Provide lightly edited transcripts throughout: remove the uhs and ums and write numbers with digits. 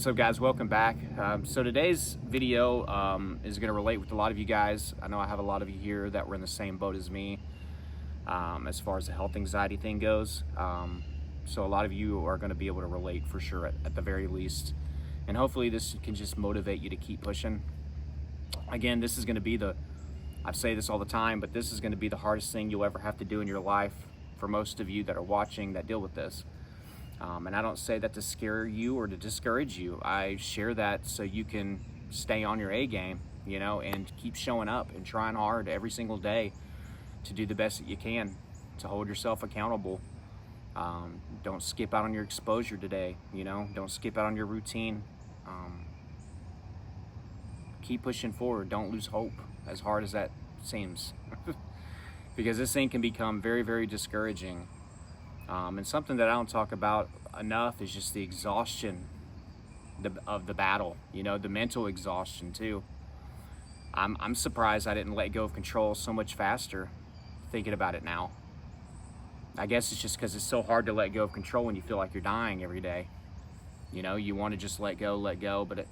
What's up, guys? Welcome back. So today's video is going to relate with a lot of you guys. I know I have a lot of you here that were in the same boat as me as far as the health anxiety thing goes. So a lot of you are going to be able to relate for sure at the very least. And hopefully this can just motivate you to keep pushing. Again, this is going to be I say this all the time, but this is going to be the hardest thing you'll ever have to do in your life for most of you that are watching that deal with this. And I don't say that to scare you or to discourage you. I share that so you can stay on your A game, you know, and keep showing up and trying hard every single day to do the best that you can, to hold yourself accountable. Don't skip out on your exposure today, you know, don't skip out on your routine. Keep pushing forward. Don't lose hope, as hard as that seems, because this thing can become very, very discouraging. And something that I don't talk about enough is just the exhaustion of the battle, you know, the mental exhaustion too. I'm surprised I didn't let go of control so much faster, thinking about it now. I guess it's just because it's so hard to let go of control when you feel like you're dying every day. You know, you want to just let go, but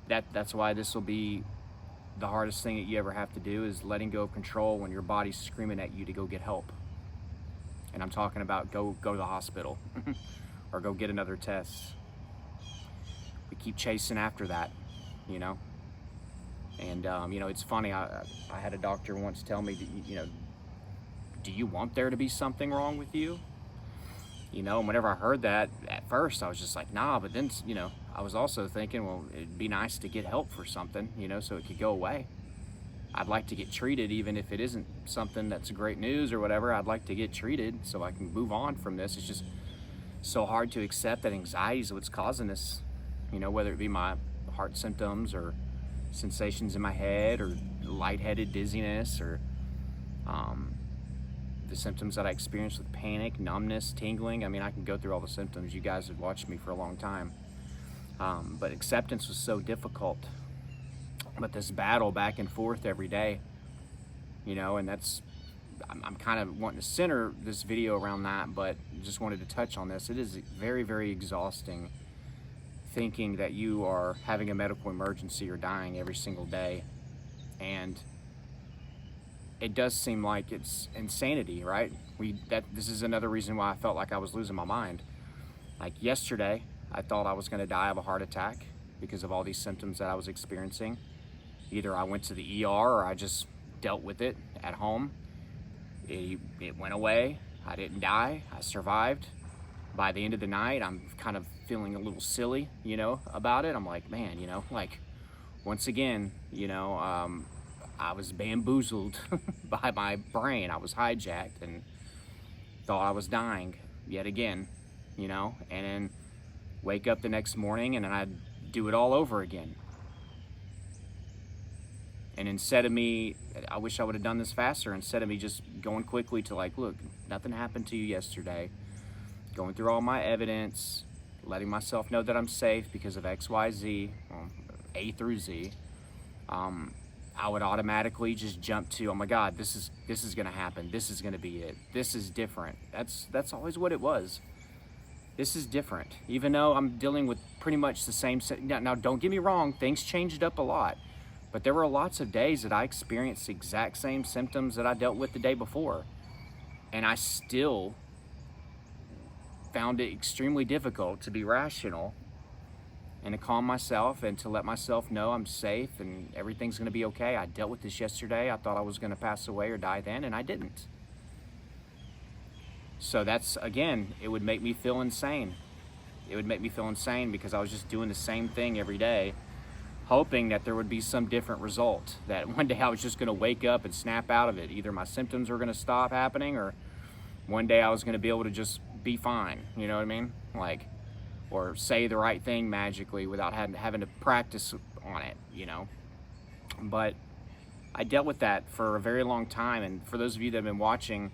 that's why this will be the hardest thing that you ever have to do, is letting go of control when your body's screaming at you to go get help. And I'm talking about go to the hospital or go get another test. We keep chasing after that, you know. And you know, it's funny. I had a doctor once tell me, you know, do you want there to be something wrong with you? You know, and whenever I heard that, at first I was just like, nah. But then, you know, I was also thinking, well, it'd be nice to get help for something, you know, so it could go away. I'd like to get treated, even if it isn't something that's great news or whatever. I'd like to get treated so I can move on from this. It's just so hard to accept that anxiety is what's causing this, you know, whether it be my heart symptoms or sensations in my head or lightheaded dizziness or the symptoms that I experience with panic, numbness, tingling. I mean, I can go through all the symptoms. You guys have watched me for a long time. But acceptance was so difficult. But this battle back and forth every day, you know, and I'm kind of wanting to center this video around that, but just wanted to touch on this. It is very, very exhausting thinking that you are having a medical emergency or dying every single day. And it does seem like it's insanity, right? This is another reason why I felt like I was losing my mind. Like yesterday, I thought I was going to die of a heart attack because of all these symptoms that I was experiencing. Either I went to the ER or I just dealt with it at home. It went away. I didn't die. I survived. By the end of the night, I'm kind of feeling a little silly, you know, about it. I'm like, man, you know, like, once again, you know, I was bamboozled by my brain. I was hijacked and thought I was dying yet again, you know, and then wake up the next morning and then I'd do it all over again. And instead of me, I wish I would have done this faster, instead of me just going quickly to like, look, nothing happened to you yesterday, going through all my evidence, letting myself know that I'm safe because of X, Y, Z, A through Z, I would automatically just jump to, oh my God, this is gonna happen. This is gonna be it. This is different. That's always what it was. This is different. Even though I'm dealing with pretty much the same, now don't get me wrong, things changed up a lot. But there were lots of days that I experienced the exact same symptoms that I dealt with the day before. And I still found it extremely difficult to be rational and to calm myself and to let myself know I'm safe and everything's gonna be okay. I dealt with this yesterday. I thought I was gonna pass away or die then, and I didn't. So that's, again, it would make me feel insane. It would make me feel insane because I was just doing the same thing every day, hoping that there would be some different result, that one day I was just gonna wake up and snap out of it. Either my symptoms were gonna stop happening or one day I was gonna be able to just be fine, you know what I mean? Like, or say the right thing magically without having to practice on it, you know? But I dealt with that for a very long time, and for those of you that have been watching,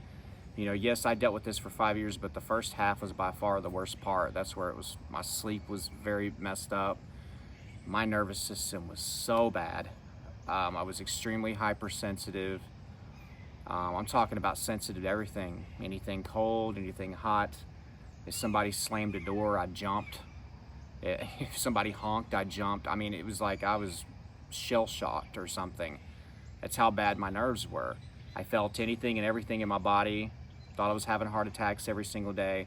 you know, yes, I dealt with this for 5 years, but the first half was by far the worst part. That's where it was, my sleep was very messed up. My nervous system was so bad. I was extremely hypersensitive. I'm talking about sensitive to everything. Anything cold, anything hot. If somebody slammed a door, I jumped. If somebody honked, I jumped. I mean, it was like I was shell-shocked or something. That's how bad my nerves were. I felt anything and everything in my body. Thought I was having heart attacks every single day.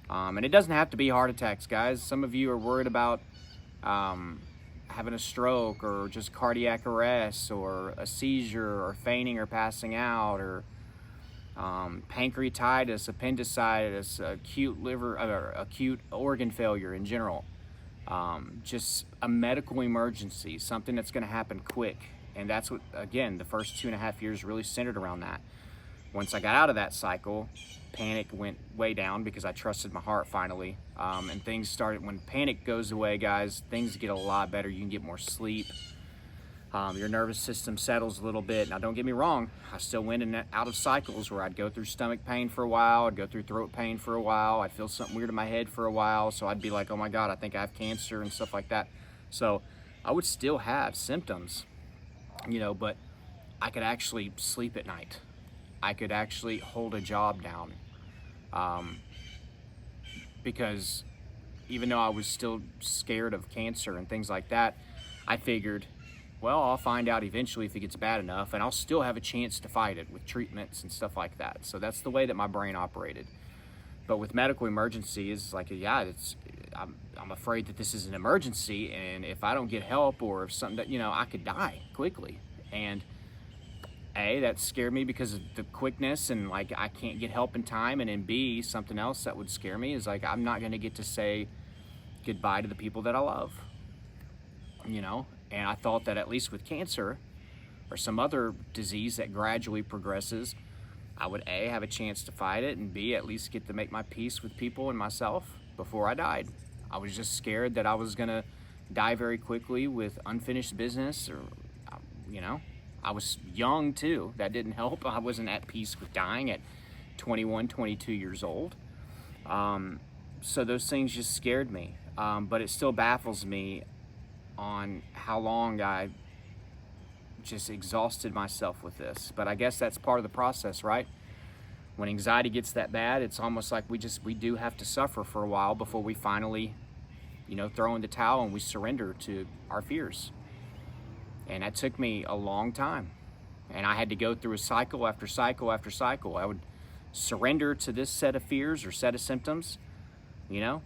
And it doesn't have to be heart attacks, guys. Some of you are worried about having a stroke or just cardiac arrest or a seizure or fainting or passing out or pancreatitis, appendicitis, acute liver, or acute organ failure in general. Just a medical emergency, something that's going to happen quick. And that's what, again, the first 2.5 years really centered around that. Once I got out of that cycle, panic went way down because I trusted my heart finally. And things started, when panic goes away, guys, things get a lot better. You can get more sleep. Your nervous system settles a little bit. Now, don't get me wrong, I still went in and out of cycles where I'd go through stomach pain for a while, I'd go through throat pain for a while, I'd feel something weird in my head for a while, so I'd be like, oh my God, I think I have cancer and stuff like that. So I would still have symptoms, but I could actually sleep at night. I could actually hold a job down. Because even though I was still scared of cancer and things like that, I figured, well, I'll find out eventually if it gets bad enough, and I'll still have a chance to fight it with treatments and stuff like that. So that's the way that my brain operated. But with medical emergency, it's like, I'm afraid that this is an emergency, and if I don't get help or if something that, I could die quickly. And A, that scared me because of the quickness and like I can't get help in time. And then B, something else that would scare me is like I'm not going to get to say goodbye to the people that I love, And I thought that at least with cancer or some other disease that gradually progresses, I would A, have a chance to fight it, and B, at least get to make my peace with people and myself before I died. I was just scared that I was going to die very quickly with unfinished business or, I was young too. That didn't help. I wasn't at peace with dying at 21, 22 years old. So those things just scared me. But it still baffles me on how long I just exhausted myself with this. But I guess that's part of the process, right? When anxiety gets that bad, it's almost like we do have to suffer for a while before we finally, throw in the towel and we surrender to our fears. And that took me a long time. And I had to go through a cycle after cycle after cycle. I would surrender to this set of fears or set of symptoms.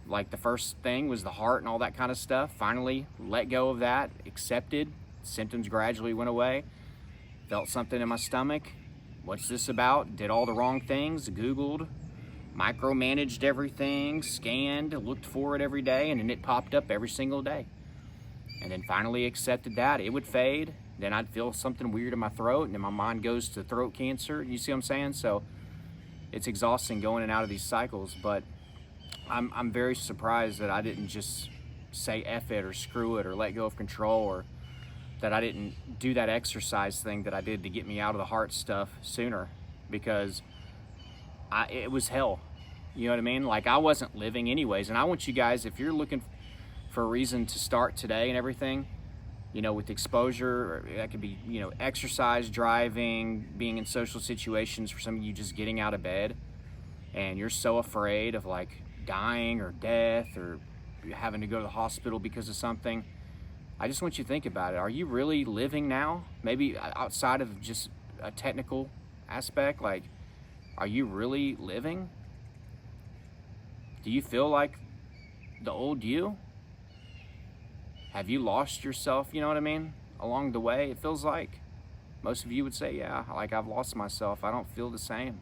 Like the first thing was the heart and all that kind of stuff. Finally let go of that, accepted. Symptoms gradually went away. Felt something in my stomach. What's this about? Did all the wrong things, Googled, micromanaged everything, scanned, looked for it every day, and then it popped up every single day. And then finally accepted that. It would fade. Then I'd feel something weird in my throat, and then my mind goes to throat cancer. You see what I'm saying? So it's exhausting going in and out of these cycles, but I'm very surprised that I didn't just say F it or screw it or let go of control, or that I didn't do that exercise thing that I did to get me out of the heart stuff sooner, because it was hell. You know what I mean? Like I wasn't living anyways. And I want you guys, if you're looking for a reason to start today and everything, with exposure, that could be, exercise, driving, being in social situations, for some of you just getting out of bed and you're so afraid of like dying or death or having to go to the hospital because of something. I just want you to think about it. Are you really living now? Maybe outside of just a technical aspect, like, are you really living? Do you feel like the old you? Have you lost yourself, you know what I mean, along the way? It feels like most of you would say, yeah, like I've lost myself. I don't feel the same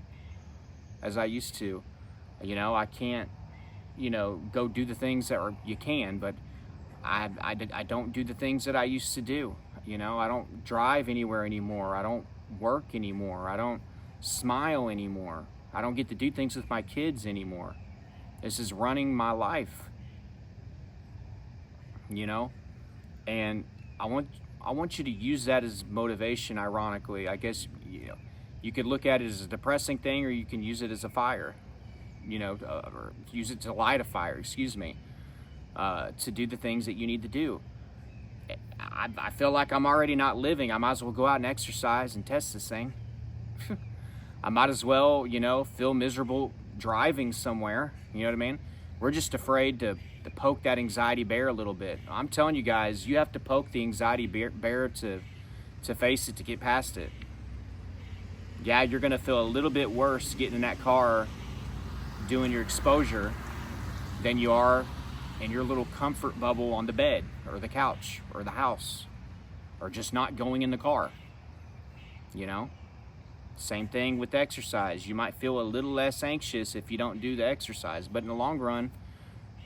as I used to. I can't, go do the things that you can, but I don't do the things that I used to do. I don't drive anywhere anymore. I don't work anymore. I don't smile anymore. I don't get to do things with my kids anymore. This is running my life. And I want you to use that as motivation. Ironically, I guess you could look at it as a depressing thing, or you can use it as a fire, or use it to light a fire, to do the things that you need to do. I feel like I'm already not living. I might as well go out and exercise and test this thing. I might as well, feel miserable driving somewhere, you know what I mean? We're just afraid to poke that anxiety bear a little bit. I'm telling you guys, you have to poke the anxiety bear to face it, to get past it. Yeah, you're gonna feel a little bit worse getting in that car doing your exposure than you are in your little comfort bubble on the bed or the couch or the house, or just not going in the car. You know, same thing with exercise. You might feel a little less anxious if you don't do the exercise, but in the long run,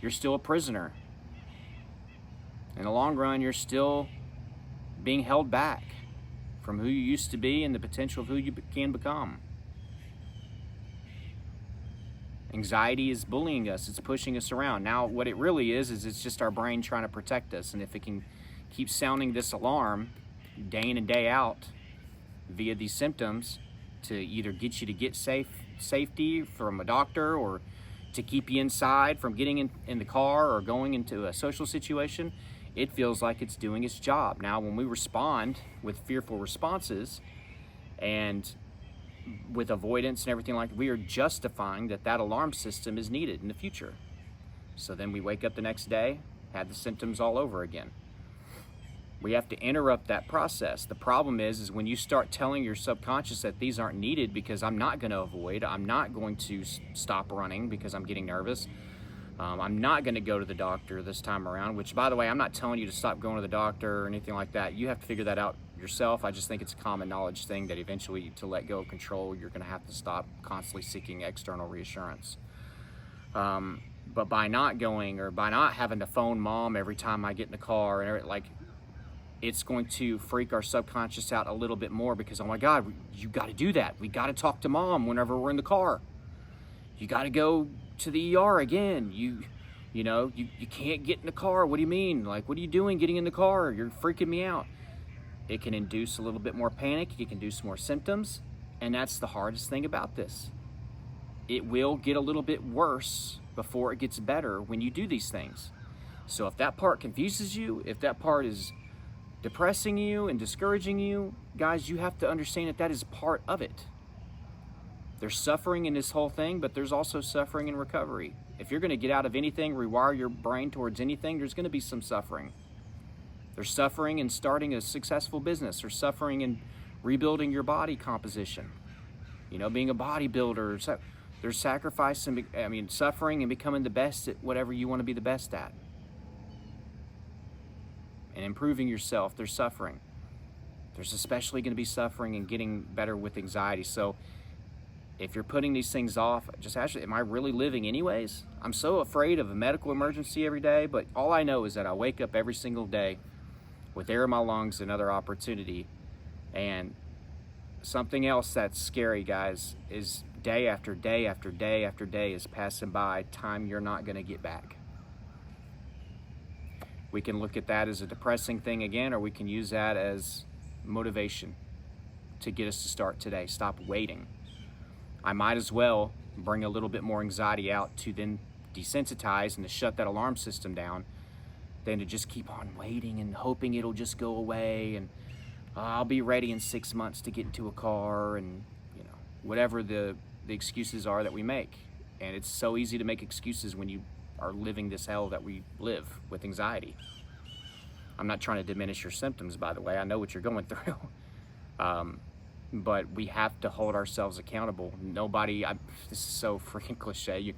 you're still a prisoner. In the long run, you're still being held back from who you used to be and the potential of who you can become. Anxiety is bullying us. It's pushing us around. Now, what it really is it's just our brain trying to protect us. And if it can keep sounding this alarm day in and day out via these symptoms to either get you to get safety from a doctor, or to keep you inside from getting in the car or going into a social situation, it feels like it's doing its job. Now, when we respond with fearful responses and with avoidance and everything like that, we are justifying that alarm system is needed in the future. So then we wake up the next day, have the symptoms all over again. We have to interrupt that process. The problem is when you start telling your subconscious that these aren't needed because I'm not going to avoid, I'm not going to stop running because I'm getting nervous, I'm not going to go to the doctor this time around, which, by the way, I'm not telling you to stop going to the doctor or anything like that. You have to figure that out yourself. I just think it's a common knowledge thing that eventually, to let go of control, you're going to have to stop constantly seeking external reassurance. But by not going, or by not having to phone mom every time I get in the car, and like, it's going to freak our subconscious out a little bit more, because, oh my God, you got to do that. We got to talk to mom whenever we're in the car. You got to go to the ER again. You can't get in the car. What do you mean? Like, what are you doing getting in the car? You're freaking me out. It can induce a little bit more panic. It can induce more symptoms. And that's the hardest thing about this. It will get a little bit worse before it gets better when you do these things. So if that part confuses you, if that part is depressing you and discouraging you, guys, you have to understand that is part of it. There's suffering in this whole thing, but there's also suffering in recovery. If you're going to get out of anything, rewire your brain towards anything, there's going to be some suffering. There's suffering in starting a successful business. There's suffering in rebuilding your body composition. Being a bodybuilder. So there's sacrifice and suffering and becoming the best at whatever you want to be the best at. And improving yourself, there's suffering. There's especially going to be suffering in getting better with anxiety. So if you're putting these things off, just ask, am I really living anyways? I'm so afraid of a medical emergency every day, but all I know is that I wake up every single day with air in my lungs, another opportunity. And something else that's scary, guys, is day after day after day after day is passing by, time you're not going to get back. We can look at that as a depressing thing again, or we can use that as motivation to get us to start today. Stop waiting. I might as well bring a little bit more anxiety out to then desensitize and to shut that alarm system down than to just keep on waiting and hoping it'll just go away, and I'll be ready in 6 months to get into a car, and whatever the excuses are that we make. And it's so easy to make excuses when you are living this hell that we live with anxiety. I'm not trying to diminish your symptoms, by the way. I know what you're going through. But we have to hold ourselves accountable. This is so freaking cliche.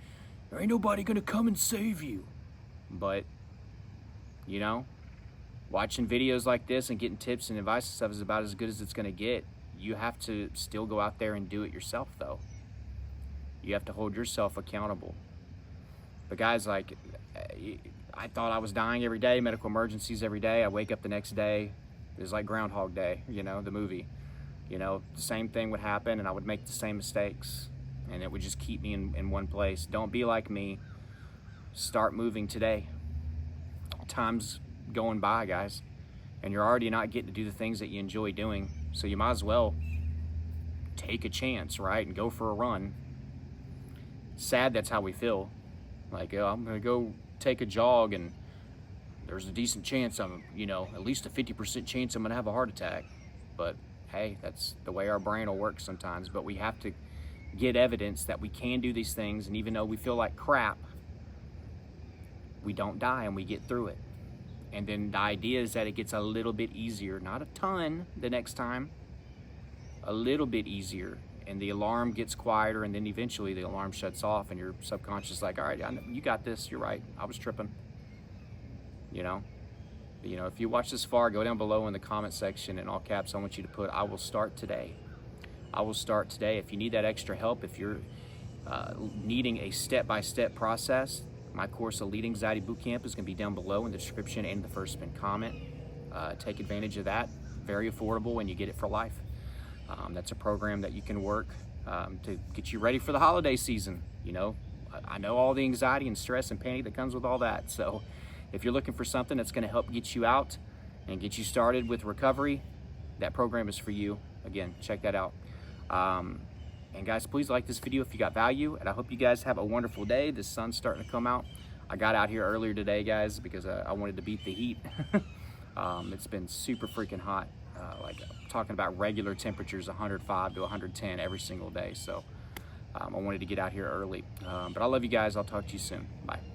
There ain't nobody gonna come and save you. But, watching videos like this and getting tips and advice and stuff is about as good as it's gonna get. You have to still go out there and do it yourself, though. You have to hold yourself accountable. But guys, I thought I was dying every day, medical emergencies every day. I wake up the next day, it was like Groundhog Day, the movie. The same thing would happen, and I would make the same mistakes, and it would just keep me in one place. Don't be like me. Start moving today. Time's going by, guys, and you're already not getting to do the things that you enjoy doing, so you might as well take a chance, right, and go for a run. Sad that's how we feel. Like, I'm going to go take a jog, and there's a decent chance at least a 50% chance I'm going to have a heart attack. But hey, that's the way our brain will work sometimes. But we have to get evidence that we can do these things, and even though we feel like crap, we don't die and we get through it. And then the idea is that it gets a little bit easier, not a ton the next time, a little bit easier, and the alarm gets quieter, and then eventually the alarm shuts off and your subconscious is like, all right, you got this, you're right, I was tripping. You know, if you watch this far, go down below in the comment section in all caps. I want you to put, I will start today. I will start today. If you need that extra help, if you're needing a step-by-step process, my course Elite Anxiety Bootcamp is going to be down below in the description and the first pinned comment. Take advantage of that. Very affordable, and you get it for life. That's a program that you can work to get you ready for the holiday season. You know, I know all the anxiety and stress and panic that comes with all that. So if you're looking for something that's going to help get you out and get you started with recovery, that program is for you. Again, check that out. And guys, please like this video if you got value, and I hope you guys have a wonderful day. The sun's starting to come out. I got out here earlier today, guys, because I wanted to beat the heat. It's been super freaking hot. Like talking about regular temperatures, 105 to 110 every single day. So I wanted to get out here early. But I love you guys. I'll talk to you soon. Bye.